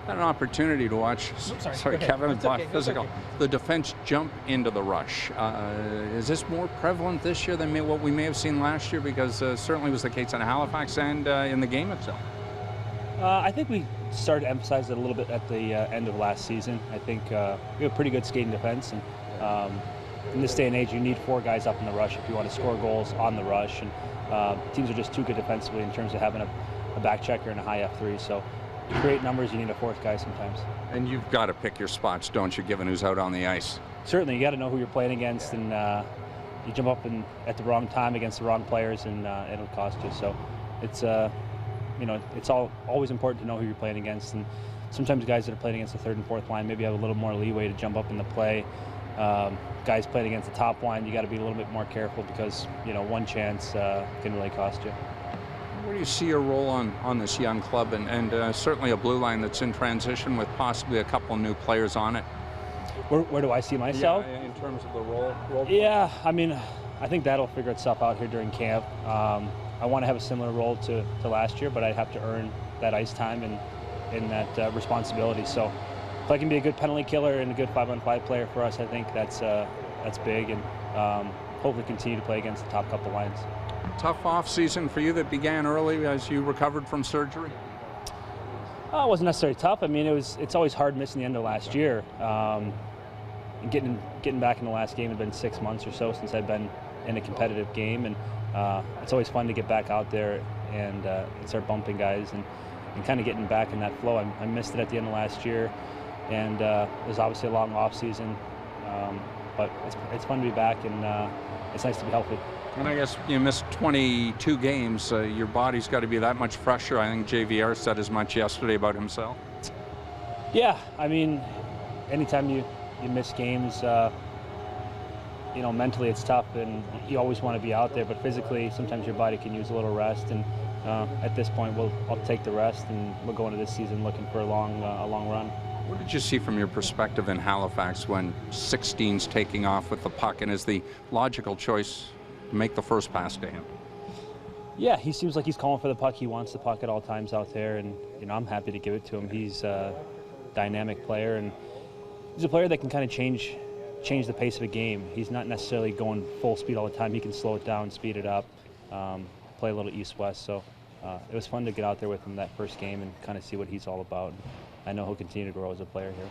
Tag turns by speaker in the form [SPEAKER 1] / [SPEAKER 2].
[SPEAKER 1] Had an opportunity to watch, Kevin,
[SPEAKER 2] It's okay,
[SPEAKER 1] physical.
[SPEAKER 2] okay.
[SPEAKER 1] The defense jump into the rush. Is this more prevalent this year than what we may have seen last year? Because certainly was the case in Halifax and in the game itself.
[SPEAKER 3] I think we started to emphasize it a little bit at the end of last season. I think we have pretty good skating defense, and in this day and age, you need 4 guys up in the rush if you want to score goals on the rush. And teams are just too good defensively in terms of having a back checker and a high F3. So to create numbers, you need a 4th guy sometimes.
[SPEAKER 1] And you've got to pick your spots, don't you, given who's out on the ice?
[SPEAKER 3] Certainly, you got to know who you're playing against, and you jump up at the wrong time against the wrong players, and it'll cost you. So it's it's always important to know who you're playing against. And sometimes guys that are playing against the 3rd and 4th line maybe have a little more leeway to jump up in the play. Guys playing against the top line, you got to be a little bit more careful because one chance can really cost you.
[SPEAKER 1] Where do you see your role on this young club, and certainly a blue line that's in transition with possibly a couple new players on it?
[SPEAKER 3] Where do I see myself?
[SPEAKER 1] Yeah, in terms of the role
[SPEAKER 3] Yeah, I mean, I think that'll figure itself out here during camp. I want to have a similar role to last year, but I have to earn that ice time and that responsibility. So if I can be a good penalty killer and a good 5-on-5 player for us, I think that's big, and hopefully continue to play against the top couple lines.
[SPEAKER 1] Tough off-season for you that began early as you recovered from surgery?
[SPEAKER 3] It wasn't necessarily tough. I mean, it's always hard missing the end of last year. And getting back in the last game, it's been 6 months or so since I've been in a competitive game, and it's always fun to get back out there and start bumping guys and kind of getting back in that flow. I missed it at the end of last year, and it was obviously a long off-season, but it's fun to be back, and it's nice to be healthy.
[SPEAKER 1] And I guess you missed 22 games. Your body's got to be that much fresher. I think JVR said as much yesterday about himself.
[SPEAKER 3] Yeah, I mean, anytime you miss games, mentally it's tough, and you always want to be out there. But physically, sometimes your body can use a little rest. And at this point, I'll take the rest, and we'll go into this season looking for a long run.
[SPEAKER 1] What did you see from your perspective in Halifax when 16's taking off with the puck, and is the logical choice to make the first pass to him?
[SPEAKER 3] Yeah, he seems like he's calling for the puck. He wants the puck at all times out there, and I'm happy to give it to him. He's a dynamic player, and he's a player that can kind of change the pace of a game. He's not necessarily going full speed all the time. He can slow it down, speed it up, play a little east-west. So it was fun to get out there with him that first game and kind of see what he's all about. I know he'll continue to grow as a player here.